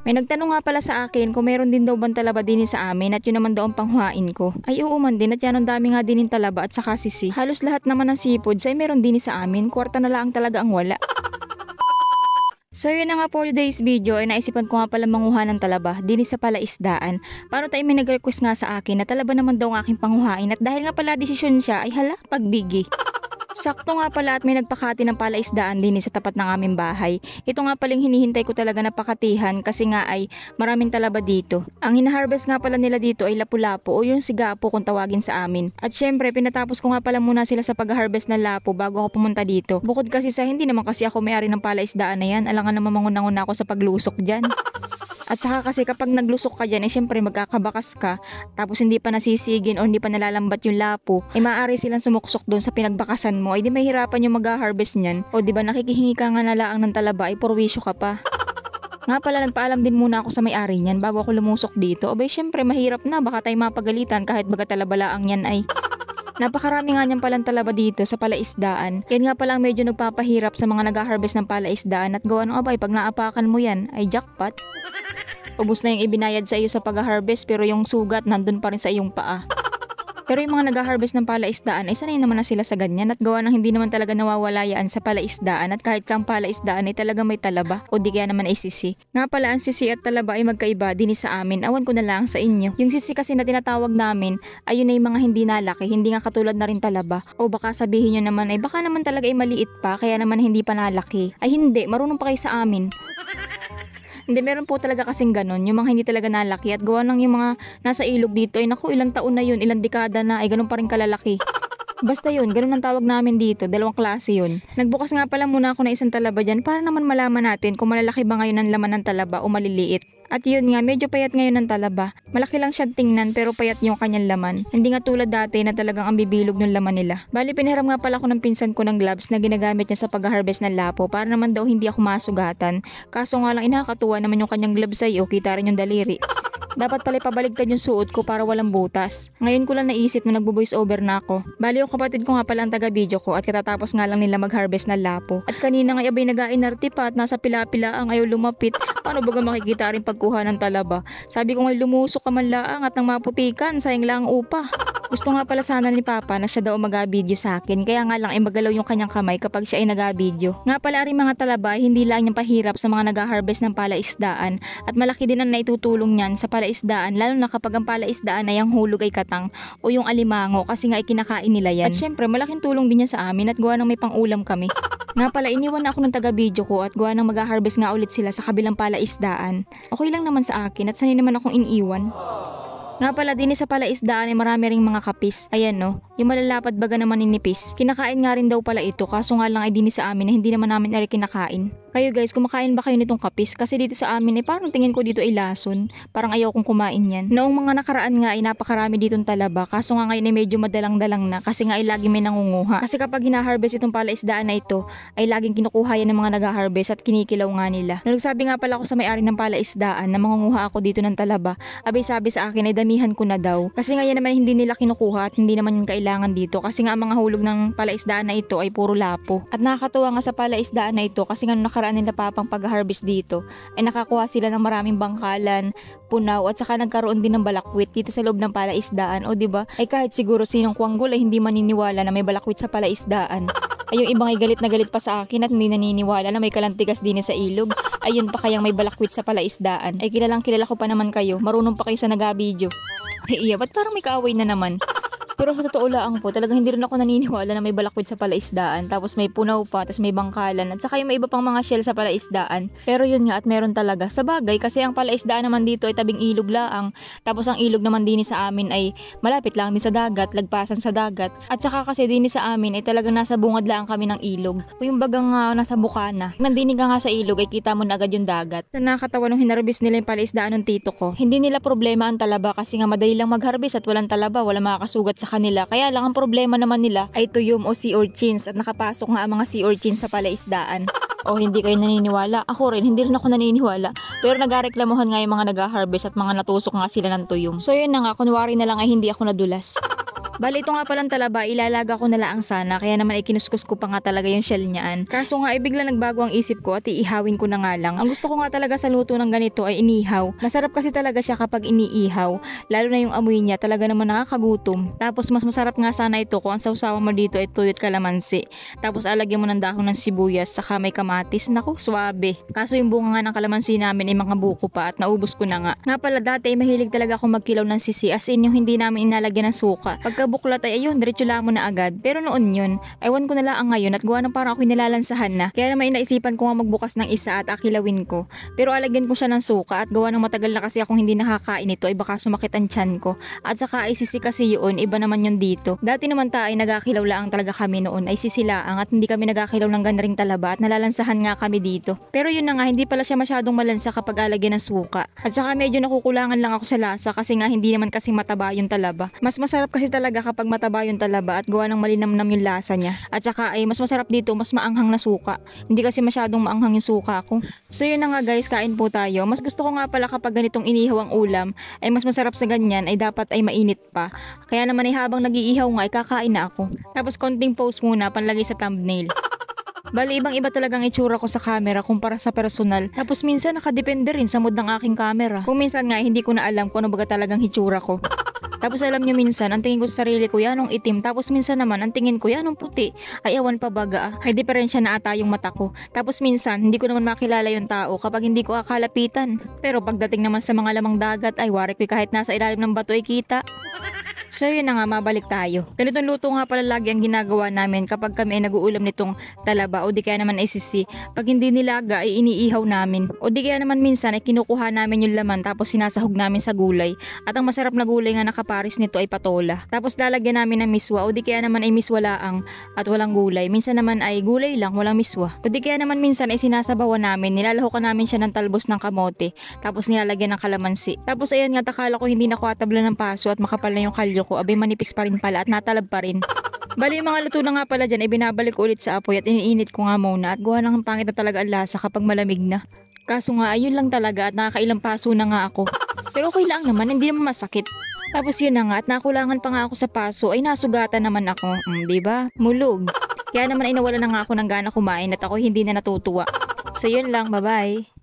May nagtanong nga pala sa akin kung meron din daw bang talaba din sa amin at yun naman daw ang panghuhain ko. Ay oo man din at yan ang dami nga din talaba at saka sisi. Halos lahat naman ng seafoods ay meron din sa amin, kwarta na lang talaga ang wala. So yun na nga for today's video ay naisipan ko nga pala manguha ng talaba din sa palaisdaan. Paano tayo may nag-request nga sa akin na talaba naman daw ang aking panghuhain at dahil nga pala desisyon siya ay hala pagbigi. Sakto nga pala at may nagpakati ng palaisdaan din sa tapat ng aming bahay. Ito nga paling hinihintay ko talaga na pakatihan kasi nga ay maraming talaba dito. Ang hinaharvest nga pala nila dito ay lapu-lapu o yung sigapo kung tawagin sa amin. At syempre pinatapos ko nga pala muna sila sa pag-harvest ng lapu bago ako pumunta dito. Bukod kasi sa hindi naman kasi ako may-ari ng palaisdaan na yan, alangan naman mangunang-una ako sa paglusok dyan. At saka kasi kapag naglusok ka dyan, syempre magkakabakas ka, tapos hindi pa nasisigin o hindi pa nalalambat yung lapo, maaari silang sumuksok doon sa pinagbakasan mo, ay di mahirapan yung mag-harvest niyan. O di ba nakikihingi ka nga na laang ng talaba, ay purwisyo ka pa. Nga pala nagpaalam din muna ako sa may-ari niyan bago ako lumusok dito. Abay syempre mahirap na, baka tayo mapagalitan kahit baga talabalaang yan ay. Napakarami nga niyang palang talaba dito sa palaisdaan. Yan nga palang medyo nagpapahirap sa mga nag-harvest ng palaisdaan at gawa ng abay pag naapakan mo yan ay jackpot. Ubus na yung ibinayad sa iyo sa pag-harvest pero yung sugat nandun pa rin sa iyong paa. Pero yung mga nag-harvest ng palaisdaan ay sanay naman na sila sa ganyan at gawa ng hindi naman talaga nawawala yan sa palaisdaan at kahit sa palaisdaan ay talaga may talaba o di kaya naman ay sisi. Nga pala ang sisi at talaba ay magkaiba din sa amin, awan ko na lang sa inyo. Yung sisi kasi na tinatawag namin ay yun ay mga hindi nalaki, hindi nga katulad na rin talaba. O baka sabihin nyo naman ay baka naman talaga ay maliit pa kaya naman hindi pa nalaki. Ay hindi, marunong pa kayo sa amin. Hindi, meron po talaga kasing ganun, yung mga hindi talaga nalaki at gawa ng yung mga nasa ilog dito ay naku ilang taon na yun, ilang dekada na ay ganun pa rin kalalaki. Basta yun, ganun ang tawag namin dito, dalawang klase yun. Nagbukas nga pala muna ako na isang talaba dyan para naman malaman natin kung malalaki ba ngayon ang laman ng talaba o maliliit. At yun nga, medyo payat ngayon ng talaba. Malaki lang siyang tingnan pero payat yung kanyang laman. Hindi nga tulad dati na talagang ang bibilog ng laman nila. Bali, pinahiram nga pala ako ng pinsan ko ng gloves na ginagamit niya sa pag-harvest ng lapo para naman daw hindi ako masugatan. Kaso nga lang inakatuwa naman yung kanyang gloves ay kita rin yung daliri. Dapat pala pabaligtad yung suot ko para walang butas. Ngayon ko lang naisip na nagbo-voice over na ako. Bali yung kapatid ko nga pala ang taga-video ko at katatapos nga lang nila mag-harvest ng lapo. At kanina nga abay nag-ainarte pa at nasa pila-pila ang ayaw lumapit. Paano baga makikita rin pagkuha ng talaba? Sabi ko nga lumusok ka man laang at nang maputikan, sayang lang ang upa. Gusto nga pala sana ni Papa na siya daw mag-video sa akin, kaya nga lang ay magalaw yung kanyang kamay kapag siya ay nag-video. Nga pala rin mga talaba, hindi lang niyang pahirap sa mga nag-harvest ng palaisdaan at malaki din ang naitutulong niyan sa palaisdaan, lalo na kapag ang palaisdaan ay ang hulog ay katang o yung alimango kasi nga ay kinakain nila yan. At syempre malaking tulong din niya sa amin at gawa ng may pang-ulam kami. Nga pala iniwan na ako ng taga-video ko at gawa ng mag-harvest nga ulit sila sa kabilang palaisdaan. Okay lang naman sa akin at sanay naman akong iniwan. Nga pala din sa palaisdaan ay marami ring mga kapis. Ayan no, yung malalapad baga naman ninipis. Kinakain nga rin daw pala ito kaso nga lang ay din sa amin na hindi naman namin ay kinakain. Kayo guys, kumakain ba kayo nitong kapis? Kasi dito sa amin ay parang tingin ko dito ay lason. Parang ayaw kong kumain yan. Noong mga nakaraan nga ay napakarami ditong talaba. Kaso nga ngayon ay medyo madalang-dalang na kasi nga ay lagi may nangunguha. Kasi kapag hina-harvest itong palaisdaan na ito ay laging kinukuha yan ng mga nag-harvest at kinikilaw nga nila. Nagsabi nga pala ako sa may-ari ng palaisdaan na mangunguha ako dito ng talaba. Abay sabi sa akin ay damihan ko na daw. Kasi nga yan naman hindi nila kinukuha at hindi naman yung kailangan dito. Kasi nga ang mga hulog ng palaisdaan na ito ay puro lapo. At nakakatuwa nga sa palaisdaan na ito kasi nga nakaraan nila Papang pag-harvest dito ay nakakuha sila ng maraming bangkalan, punaw at saka nagkaroon din ng balakwit dito sa loob ng palaisdaan. O diba? Ay kahit siguro sinong kuwanggol ay hindi maniniwala na may balakwit sa palaisdaan. Ay yung ibang ay galit na galit pa sa akin at hindi naniniwala na may kalantigas din sa ilog. Ayun pa kayang may balakwit sa palaisdaan. Ay kilalang kilala ko pa naman kayo. Marunong pa kayo sa nag-video. Ay iya, ba't parang may kaaway na naman? Pero sa totoo lang po, talagang hindi rin ako naniniwala na may balakwit sa palaisdaan, tapos may punaw pa, tapos may bangkalan, at saka yung may iba pang mga shell sa palaisdaan. Pero yun nga at meron talaga. Sa bagay, kasi ang palaisdaan naman dito ay tabing ilog laang, tapos ang ilog naman din sa amin ay malapit lang din sa dagat, lagpasan sa dagat. At saka kasi din sa amin ay talagang nasa bungad lang kami ng ilog. O yung bagang nasa bukana. Nandinig ka nga sa ilog ay kita mo na agad yung dagat. Sa nakakatawa nung hinarbis nila yung palaisdaan ng tito ko, hindi nila problema ang talaba kasi nga madali lang mag-harvest at walang talaba, wala makakasugat sa kanila. Kaya lang ang problema naman nila ay tuyom o sea urchins at nakapasok nga ang mga sea urchins sa palaisdaan. O hindi kayo naniniwala? Ako rin, hindi rin ako naniniwala. Pero nagareklamuhan nga yung mga nag-harvest at mga natusok nga sila ng tuyom. So yun na nga, kunwari na lang ay hindi ako nadulas. Bali ito nga palang talaba, ilalaga ko na lang sana, kaya naman ay kinuskus ko pa nga talaga yung shell niyaan. Kaso nga ay bigla nagbago ang isip ko at iihawin ko na nga lang. Ang gusto ko nga talaga sa luto ng ganito ay inihaw. Masarap kasi talaga siya kapag iniihaw, lalo na yung amoy niya talaga naman nakakagutom. Tapos mas masarap nga sana ito kung ang sausawan mo dito ay tuyot kalamansi. Tapos alagyan mo ng dahon ng sibuyas saka may kamatis. Naku, swabe. Kaso yung bunga nga ng kalamansi namin ay mga buko pa at naubos ko na nga. Nga pala dati ay mahilig talaga akong magkilaw ng sisi, as in yung hindi namin inalagyan ng suka. Pagkabuklat ay ayun, diretso lang mo na agad. Pero noon yun, ewan ko na lang ngayon at gawa ng parang ako nilalansahan na. Kaya naman inaisipan ko nga magbukas ng isa at akilawin ko. Pero alagyan ko siya ng suka at gawa ng matagal na kasi akong hindi nakakain ito ay baka sumakit ang tiyan ko. At saka ay sisi kasi yun, iba naman yun dito. Dati naman ay nagakilaw lang talaga kami noon, ay sisilaang at hindi kami nagakilaw ng gandaring talaba at nalalansahan nga kami dito. Pero yun na nga, hindi pala siya masyadong malansa kapag alagyan ng suka. At saka medyo nakukulangan lang ako sa lasa kasi nga hindi naman kasi mataba yung talaba. Mas masarap kasi talaga kapag mataba yung talaba at gawa ng malinamnam yung lasa niya. At saka ay mas masarap dito, mas maanghang na suka. Hindi kasi masyadong maanghang yung suka ko. So yun na nga guys, kain po tayo. Mas gusto ko nga pala kapag ganitong inihaw ang ulam, ay mas masarap sa ganyan ay dapat ay mainit pa. Kaya naman ay habang nag-iihaw nga ay kakain na ako. Tapos konting post muna panlagay sa thumbnail. Bali ibang iba talagang itsura ko sa camera kumpara sa personal. Tapos minsan nakadepende rin sa mood ng aking camera. Kung minsan nga hindi ko na alam kung ano baga talagang itsura ko. Tapos alam nyo minsan, ang tingin ko sa sarili ko yan ang itim. Tapos minsan naman, ang tingin ko yan ang puti. Ay awan pa baga. May diferensya na ata yung mata ko. Tapos minsan, hindi ko naman makilala yung tao kapag hindi ko akalapitan. Pero pagdating naman sa mga lamang dagat, ay warik ko kahit nasa ilalim ng bato ay kita. So yun na nga, mabalik tayo. Ganitong luto nga pala lagi ang ginagawa namin kapag kami ay nag-uulam nitong talaba o di kaya naman ay sisi. Pag hindi nilaga ay iniihaw namin. O di kaya naman minsan ay kinukuha namin yung laman tapos sinasahog namin sa gulay. At ang masarap na gulay nga nakaparis nito ay patola. Tapos lalagyan namin ng miswa o di kaya naman ay miswa laang at walang gulay. Minsan naman ay gulay lang, walang miswa. O di kaya naman minsan ay sinasabawan namin, nilalahokan namin siya ng talbos ng kamote. Tapos nilalagyan ng kalamansi. Tapos ayan nga, takala ko hindi nakuha tabla ng paso at makapal na yung kalyo ko, abay manipis pa rin pala at natalab pa rin. Bali yung mga luto na nga pala dyan ay binabalik ko ulit sa apoy at iniinit ko nga muna at gawa ng pangit na talaga ang lasa kapag malamig na. Kaso nga ayun lang talaga at nakakailang paso na nga ako. Pero okay lang naman, hindi naman masakit. Tapos yun na nga at nakulangan pa nga ako sa paso ay nasugatan naman ako. Diba? Mulog. Kaya naman ay nawala na nga ako ng gana kumain at ako hindi na natutuwa. So yun lang, bye bye.